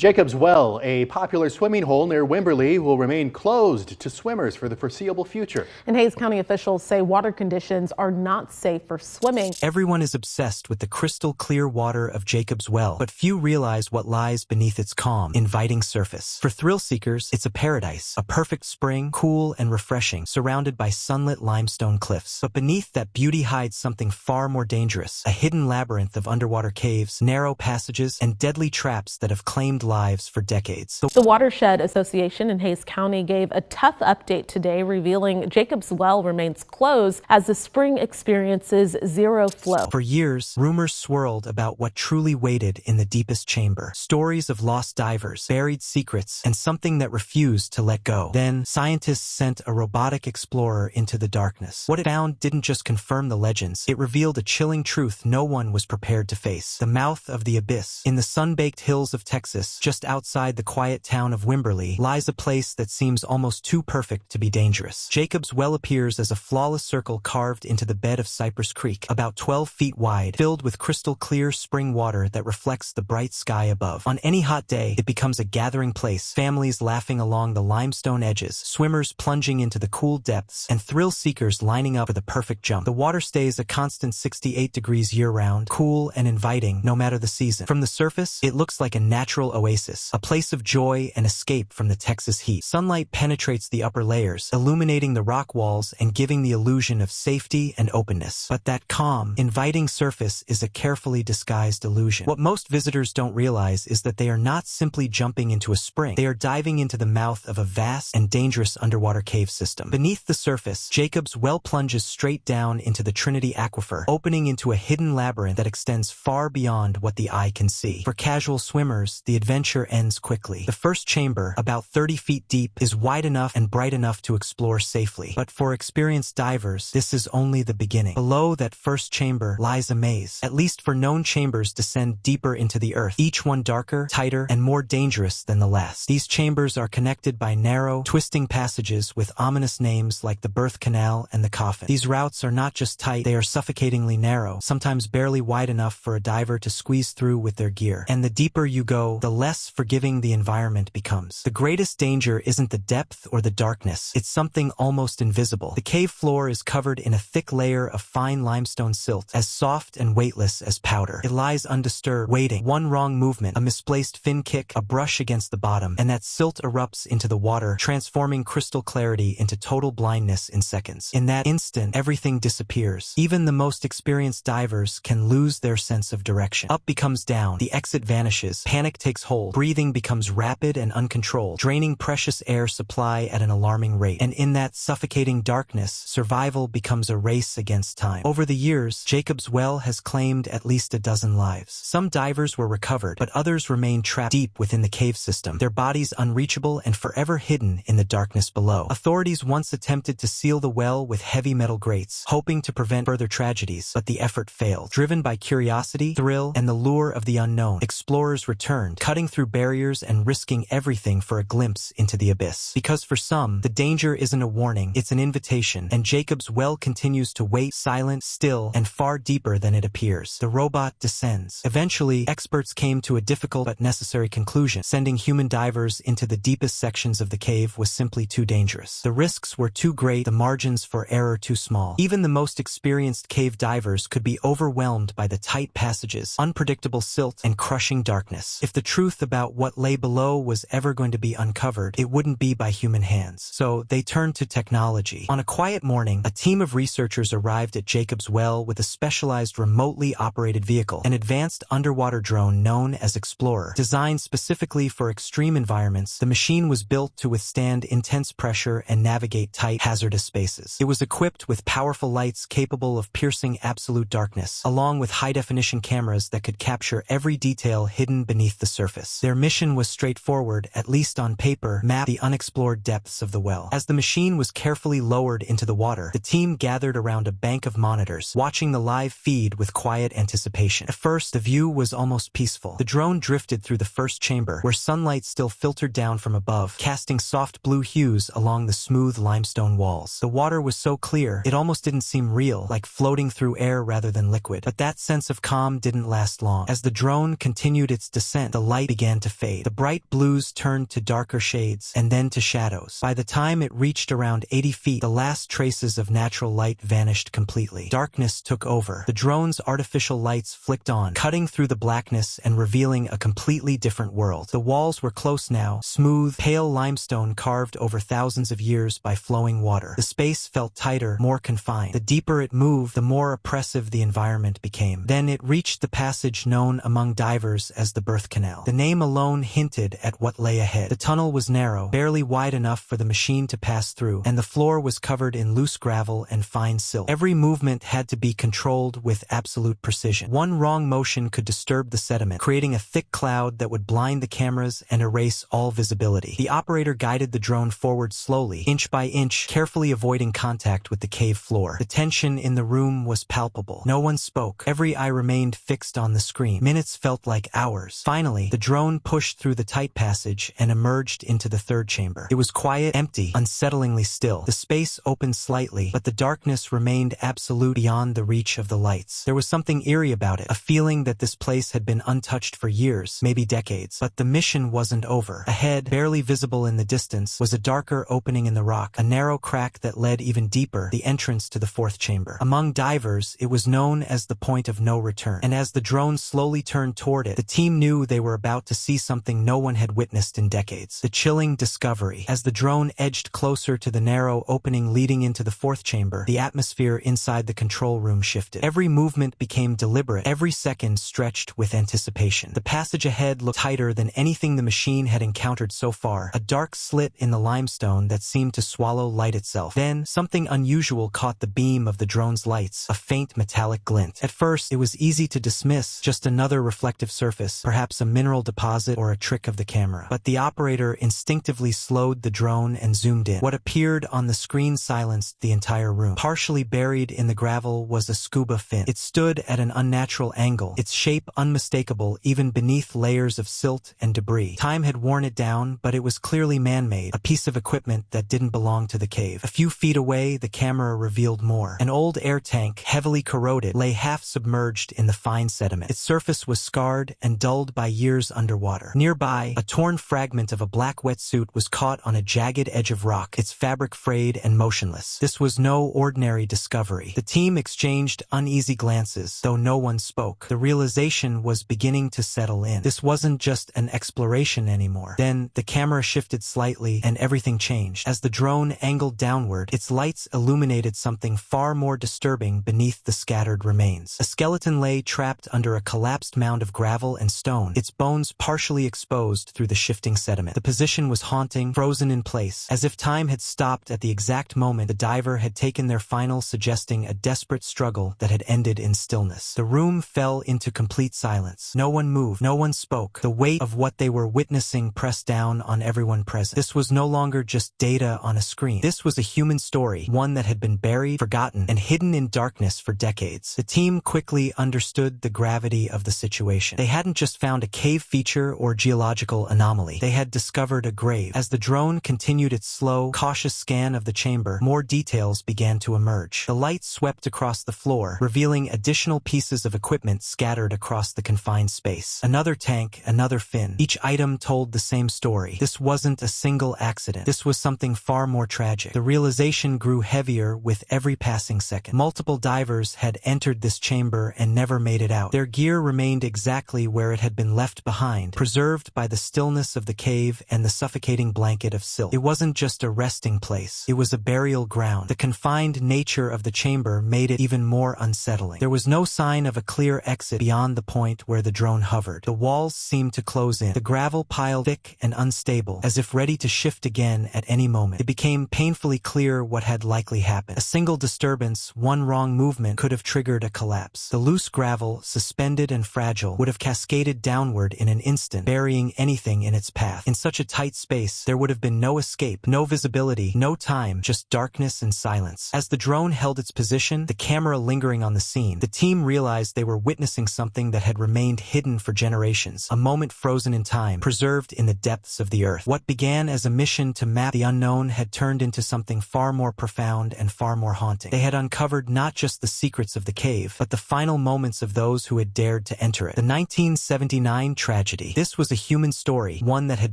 Jacob's Well, a popular swimming hole near Wimberley, will remain closed to swimmers for the foreseeable future. And Hayes County officials say water conditions are not safe for swimming. Everyone is obsessed with the crystal clear water of Jacob's Well, but few realize what lies beneath its calm, inviting surface. For thrill seekers, it's a paradise, a perfect spring, cool and refreshing, surrounded by sunlit limestone cliffs. But beneath that beauty hides something far more dangerous, a hidden labyrinth of underwater caves, narrow passages, and deadly traps that have claimed lives for decades. The Watershed Association in Hayes County gave a tough update today, revealing Jacob's Well remains closed as the spring experiences zero flow. For years, rumors swirled about what truly waited in the deepest chamber. Stories of lost divers, buried secrets, and something that refused to let go. Then, scientists sent a robotic explorer into the darkness. What it found didn't just confirm the legends, it revealed a chilling truth no one was prepared to face. The mouth of the abyss. In the sun-baked hills of Texas, just outside the quiet town of Wimberley, lies a place that seems almost too perfect to be dangerous. Jacob's Well appears as a flawless circle carved into the bed of Cypress Creek, about 12 feet wide, filled with crystal clear spring water that reflects the bright sky above. On any hot day, it becomes a gathering place, families laughing along the limestone edges, swimmers plunging into the cool depths, and thrill seekers lining up for the perfect jump. The water stays a constant 68 degrees year-round, cool and inviting no matter the season. From the surface, it looks like a natural oasis, a place of joy and escape from the Texas heat. Sunlight penetrates the upper layers, illuminating the rock walls and giving the illusion of safety and openness. But that calm, inviting surface is a carefully disguised illusion. What most visitors don't realize is that they are not simply jumping into a spring. They are diving into the mouth of a vast and dangerous underwater cave system. Beneath the surface, Jacob's Well plunges straight down into the Trinity Aquifer, opening into a hidden labyrinth that extends far beyond what the eye can see. For casual swimmers, the adventure ends quickly. The first chamber, about 30 feet deep, is wide enough and bright enough to explore safely. But for experienced divers, this is only the beginning. Below that first chamber lies a maze. At least for known chambers descend deeper into the earth, each one darker, tighter, and more dangerous than the last. These chambers are connected by narrow, twisting passages with ominous names like the birth canal and the coffin. These routes are not just tight, they are suffocatingly narrow, sometimes barely wide enough for a diver to squeeze through with their gear. And the deeper you go, the less forgiving the environment becomes. The greatest danger isn't the depth or the darkness, it's something almost invisible. The cave floor is covered in a thick layer of fine limestone silt, as soft and weightless as powder. It lies undisturbed, waiting. One wrong movement, a misplaced fin kick, a brush against the bottom, and that silt erupts into the water, transforming crystal clarity into total blindness in seconds. In that instant, everything disappears. Even the most experienced divers can lose their sense of direction. Up becomes down, the exit vanishes, panic takes hold, breathing becomes rapid and uncontrolled, draining precious air supply at an alarming rate. And in that suffocating darkness, survival becomes a race against time. Over the years, Jacob's Well has claimed at least a dozen lives. Some divers were recovered, but others remained trapped deep within the cave system, their bodies unreachable and forever hidden in the darkness below. Authorities once attempted to seal the well with heavy metal grates, hoping to prevent further tragedies, but the effort failed. Driven by curiosity, thrill, and the lure of the unknown, explorers returned, cutting through barriers and risking everything for a glimpse into the abyss. Because for some, the danger isn't a warning, it's an invitation, and Jacob's Well continues to wait, silent, still, and far deeper than it appears. The robot descends. Eventually, experts came to a difficult but necessary conclusion. Sending human divers into the deepest sections of the cave was simply too dangerous. The risks were too great, the margins for error too small. Even the most experienced cave divers could be overwhelmed by the tight passages, unpredictable silt, and crushing darkness. If the truth about what lay below was ever going to be uncovered, it wouldn't be by human hands. So they turned to technology. On a quiet morning, a team of researchers arrived at Jacob's Well with a specialized remotely operated vehicle, an advanced underwater drone known as Explorer. Designed specifically for extreme environments, the machine was built to withstand intense pressure and navigate tight, hazardous spaces. It was equipped with powerful lights capable of piercing absolute darkness, along with high-definition cameras that could capture every detail hidden beneath the surface. Their mission was straightforward, at least on paper: map the unexplored depths of the well. As the machine was carefully lowered into the water, the team gathered around a bank of monitors, watching the live feed with quiet anticipation. At first, the view was almost peaceful. The drone drifted through the first chamber, where sunlight still filtered down from above, casting soft blue hues along the smooth limestone walls. The water was so clear, it almost didn't seem real, like floating through air rather than liquid. But that sense of calm didn't last long. As the drone continued its descent, the light began to fade. The bright blues turned to darker shades, and then to shadows. By the time it reached around 80 feet, the last traces of natural light vanished completely. Darkness took over. The drone's artificial lights flicked on, cutting through the blackness and revealing a completely different world. The walls were close now, smooth, pale limestone carved over thousands of years by flowing water. The space felt tighter, more confined. The deeper it moved, the more oppressive the environment became. Then it reached the passage known among divers as the birth canal. The name alone hinted at what lay ahead. The tunnel was narrow, barely wide enough for the machine to pass through, and the floor was covered in loose gravel and fine silt. Every movement had to be controlled with absolute precision. One wrong motion could disturb the sediment, creating a thick cloud that would blind the cameras and erase all visibility. The operator guided the drone forward slowly, inch by inch, carefully avoiding contact with the cave floor. The tension in the room was palpable. No one spoke. Every eye remained fixed on the screen. Minutes felt like hours. Finally, the drone pushed through the tight passage and emerged into the third chamber. It was quiet, empty, unsettlingly still. The space opened slightly, but the darkness remained absolute beyond the reach of the lights. There was something eerie about it, a feeling that this place had been untouched for years, maybe decades. But the mission wasn't over. Ahead, barely visible in the distance, was a darker opening in the rock, a narrow crack that led even deeper, the entrance to the fourth chamber. Among divers, it was known as the point of no return, and as the drone slowly turned toward it, the team knew they were about to see something no one had witnessed in decades. The chilling discovery. As the drone edged closer to the narrow opening leading into the fourth chamber, the atmosphere inside the control room shifted. Every movement became deliberate, every second stretched with anticipation. The passage ahead looked tighter than anything the machine had encountered so far, a dark slit in the limestone that seemed to swallow light itself. Then, something unusual caught the beam of the drone's lights, a faint metallic glint. At first, it was easy to dismiss, just another reflective surface, perhaps a mineral deposit or a trick of the camera. But the operator instinctively slowed the drone and zoomed in. What appeared on the screen silenced the entire room. Partially buried in the gravel was a scuba fin. It stood at an unnatural angle, its shape unmistakable even beneath layers of silt and debris. Time had worn it down, but it was clearly man-made, a piece of equipment that didn't belong to the cave. A few feet away, the camera revealed more. An old air tank, heavily corroded, lay half submerged in the fine sediment. Its surface was scarred and dulled by years underwater. Nearby, a torn fragment of a black wetsuit was caught on a jagged edge of rock, its fabric frayed and motionless. This was no ordinary discovery. The team exchanged uneasy glances, though no one spoke. The realization was beginning to settle in. This wasn't just an exploration anymore. Then, the camera shifted slightly and everything changed. As the drone angled downward, its lights illuminated something far more disturbing beneath the scattered remains. A skeleton lay trapped under a collapsed mound of gravel and stone, its bones partially exposed through the shifting sediment. The position was haunting, frozen in place, as if time had stopped at the exact moment the diver had taken their final, suggesting a desperate struggle that had ended in stillness. The room fell into complete silence. No one moved, no one spoke. The weight of what they were witnessing pressed down on everyone present. This was no longer just data on a screen. This was a human story, one that had been buried, forgotten, and hidden in darkness for decades. The team quickly understood the gravity of the situation. They hadn't just found a cave feature or geological anomaly. They had discovered a grave. As the drone continued its slow, cautious scan of the chamber, more details began to emerge. The light swept across the floor, revealing additional pieces of equipment scattered across the confined space. Another tank, another fin. Each item told the same story. This wasn't a single accident. This was something far more tragic. The realization grew heavier with every passing second. Multiple divers had entered this chamber and never made it out. Their gear remained exactly where it had been left behind, preserved by the stillness of the cave and the suffocating blanket of silt. It wasn't just a resting place. It was a burial ground. The confined nature of the chamber made it even more unsettling. There was no sign of a clear exit beyond the point where the drone hovered. The walls seemed to close in, the gravel piled thick and unstable, as if ready to shift again at any moment. It became painfully clear what had likely happened. A single disturbance, one wrong movement, could have triggered a collapse. The loose gravel, suspended and fragile, would have cascaded downward in an instant, burying anything in its path. In such a tight space, there would have been no escape, no visibility, no time, just darkness and silence. As the drone held its position, the camera lingering on the scene, the team realized they were witnessing something that had remained hidden for generations, a moment frozen in time, preserved in the depths of the earth. What began as a mission to map the unknown had turned into something far more profound and far more haunting. They had uncovered not just the secrets of the cave, but the final moments of those who had dared to enter it. The 1979 tragedy tragedy. This was a human story, one that had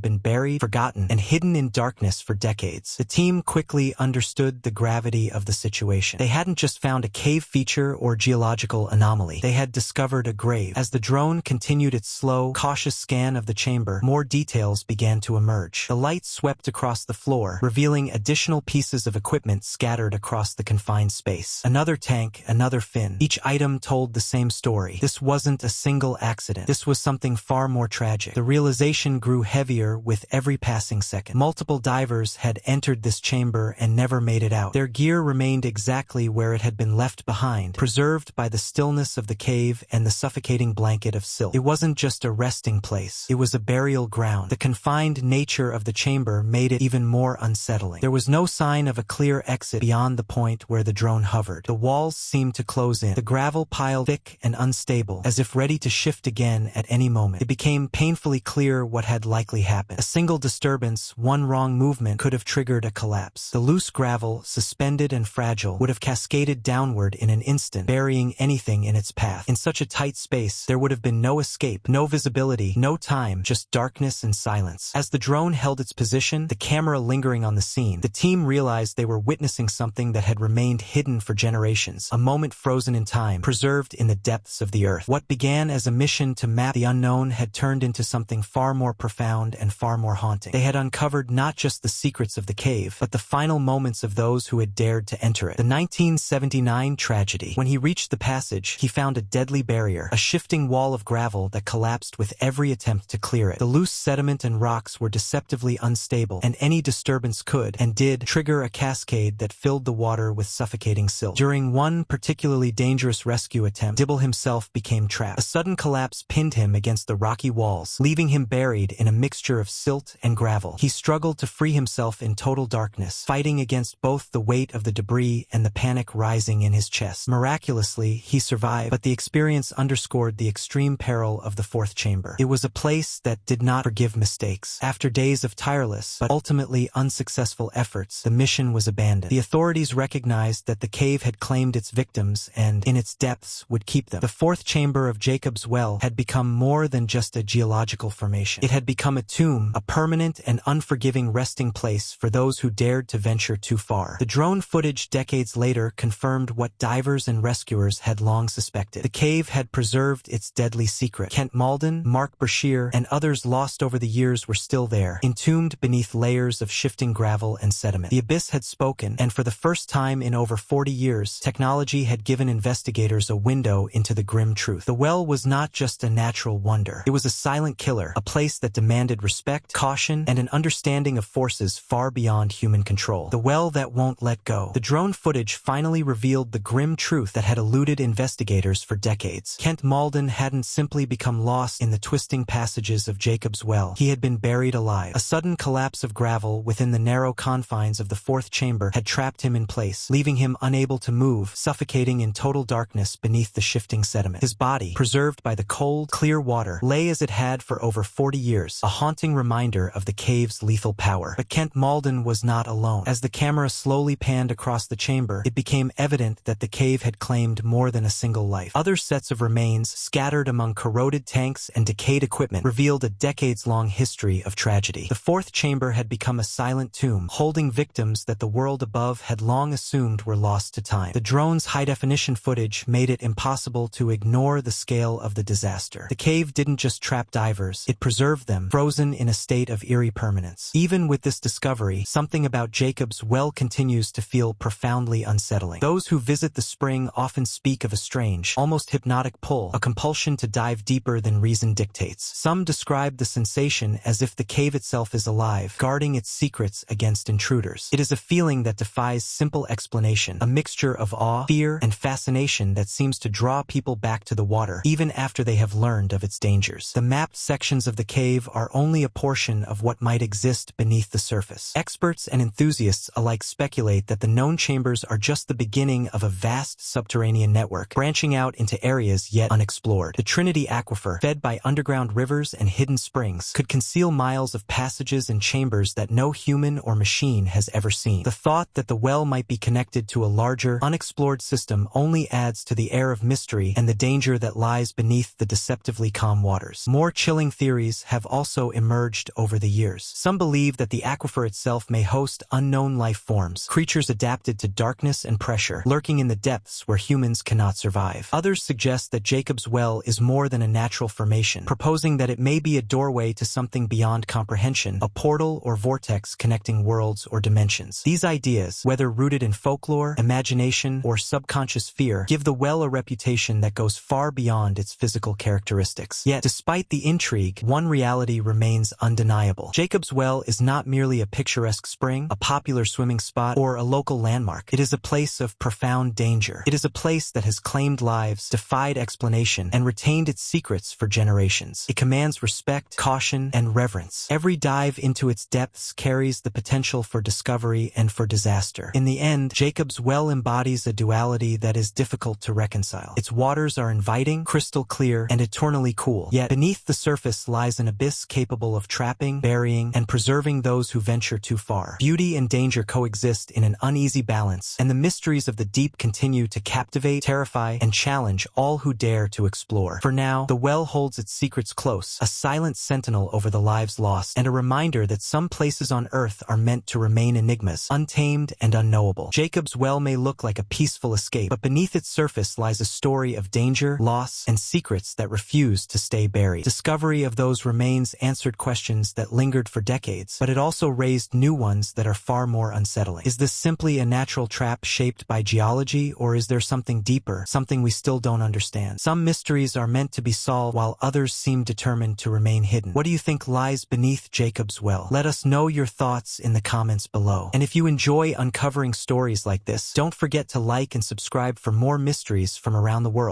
been buried, forgotten, and hidden in darkness for decades. The team quickly understood the gravity of the situation. They hadn't just found a cave feature or geological anomaly. They had discovered a grave. As the drone continued its slow, cautious scan of the chamber, more details began to emerge. The light swept across the floor, revealing additional pieces of equipment scattered across the confined space. Another tank, another fin. Each item told the same story. This wasn't a single accident. This was something far more tragic. The realization grew heavier with every passing second. Multiple divers had entered this chamber and never made it out. Their gear remained exactly where it had been left behind, preserved by the stillness of the cave and the suffocating blanket of silt. It wasn't just a resting place. It was a burial ground. The confined nature of the chamber made it even more unsettling. There was no sign of a clear exit beyond the point where the drone hovered. The walls seemed to close in. The gravel piled thick and unstable, as if ready to shift again at any moment. It became painfully clear what had likely happened. A single disturbance, one wrong movement, could have triggered a collapse. The loose gravel, suspended and fragile, would have cascaded downward in an instant, burying anything in its path. In such a tight space, there would have been no escape, no visibility, no time, just darkness and silence. As the drone held its position, the camera lingering on the scene, the team realized they were witnessing something that had remained hidden for generations, a moment frozen in time, preserved in the depths of the earth. What began as a mission to map the unknown had turned into something far more profound and far more haunting. They had uncovered not just the secrets of the cave, but the final moments of those who had dared to enter it. The 1979 tragedy. When he reached the passage, he found a deadly barrier, a shifting wall of gravel that collapsed with every attempt to clear it. The loose sediment and rocks were deceptively unstable, and any disturbance could, and did, trigger a cascade that filled the water with suffocating silt. During one particularly dangerous rescue attempt, Dibble himself became trapped. A sudden collapse pinned him against the rocky walls, leaving him buried in a mixture of silt and gravel. He struggled to free himself in total darkness, fighting against both the weight of the debris and the panic rising in his chest. Miraculously, he survived, but the experience underscored the extreme peril of the fourth chamber. It was a place that did not forgive mistakes. After days of tireless, but ultimately unsuccessful efforts, the mission was abandoned. The authorities recognized that the cave had claimed its victims and, in its depths, would keep them. The fourth chamber of Jacob's Well had become more than just a geological formation. It had become a tomb, a permanent and unforgiving resting place for those who dared to venture too far. The drone footage decades later confirmed what divers and rescuers had long suspected. The cave had preserved its deadly secret. Kent Malden, Mark Brashear, and others lost over the years were still there, entombed beneath layers of shifting gravel and sediment. The abyss had spoken, and for the first time in over 40 years, technology had given investigators a window into the grim truth. The well was not just a natural wonder. It was a silent killer, a place that demanded respect, caution, and an understanding of forces far beyond human control. The well that won't let go. The drone footage finally revealed the grim truth that had eluded investigators for decades. Kent Malden hadn't simply become lost in the twisting passages of Jacob's Well. He had been buried alive. A sudden collapse of gravel within the narrow confines of the fourth chamber had trapped him in place, leaving him unable to move, suffocating in total darkness beneath the shifting sediment. His body, preserved by the cold, clear water, lay as it had for over 40 years, a haunting reminder of the cave's lethal power. But Kent Malden was not alone. As the camera slowly panned across the chamber, it became evident that the cave had claimed more than a single life. Other sets of remains, scattered among corroded tanks and decayed equipment, revealed a decades-long history of tragedy. The fourth chamber had become a silent tomb, holding victims that the world above had long assumed were lost to time. The drone's high-definition footage made it impossible to ignore the scale of the disaster. The cave didn't just trap divers, it preserved them, frozen in a state of eerie permanence. Even with this discovery, something about Jacob's Well continues to feel profoundly unsettling. Those who visit the spring often speak of a strange, almost hypnotic pull, a compulsion to dive deeper than reason dictates. Some describe the sensation as if the cave itself is alive, guarding its secrets against intruders. It is a feeling that defies simple explanation, a mixture of awe, fear, and fascination that seems to draw people back to the water, even after they have learned of its dangers. The mapped sections of the cave are only a portion of what might exist beneath the surface. Experts and enthusiasts alike speculate that the known chambers are just the beginning of a vast subterranean network, branching out into areas yet unexplored. The Trinity Aquifer, fed by underground rivers and hidden springs, could conceal miles of passages and chambers that no human or machine has ever seen. The thought that the well might be connected to a larger, unexplored system only adds to the air of mystery and the danger that lies beneath the deceptively calm waters. divers. More chilling theories have also emerged over the years. Some believe that the aquifer itself may host unknown life forms, creatures adapted to darkness and pressure, lurking in the depths where humans cannot survive. Others suggest that Jacob's Well is more than a natural formation, proposing that it may be a doorway to something beyond comprehension, a portal or vortex connecting worlds or dimensions. These ideas, whether rooted in folklore, imagination, or subconscious fear, give the well a reputation that goes far beyond its physical characteristics. Yet, despite the intrigue, one reality remains undeniable. Jacob's Well is not merely a picturesque spring, a popular swimming spot, or a local landmark. It is a place of profound danger. It is a place that has claimed lives, defied explanation, and retained its secrets for generations. It commands respect, caution, and reverence. Every dive into its depths carries the potential for discovery and for disaster. In the end, Jacob's Well embodies a duality that is difficult to reconcile. Its waters are inviting, crystal clear, and eternally cool. Yet beneath the surface lies an abyss capable of trapping, burying, and preserving those who venture too far. Beauty and danger coexist in an uneasy balance, and the mysteries of the deep continue to captivate, terrify, and challenge all who dare to explore. For now, the well holds its secrets close, a silent sentinel over the lives lost, and a reminder that some places on Earth are meant to remain enigmas, untamed and unknowable. Jacob's Well may look like a peaceful escape, but beneath its surface lies a story of danger, loss, and secrets that refuse to stay buried. Discovery of those remains answered questions that lingered for decades, but it also raised new ones that are far more unsettling. Is this simply a natural trap shaped by geology, or is there something deeper, something we still don't understand? Some mysteries are meant to be solved while others seem determined to remain hidden. What do you think lies beneath Jacob's Well? Let us know your thoughts in the comments below. And if you enjoy uncovering stories like this, don't forget to like and subscribe for more mysteries from around the world.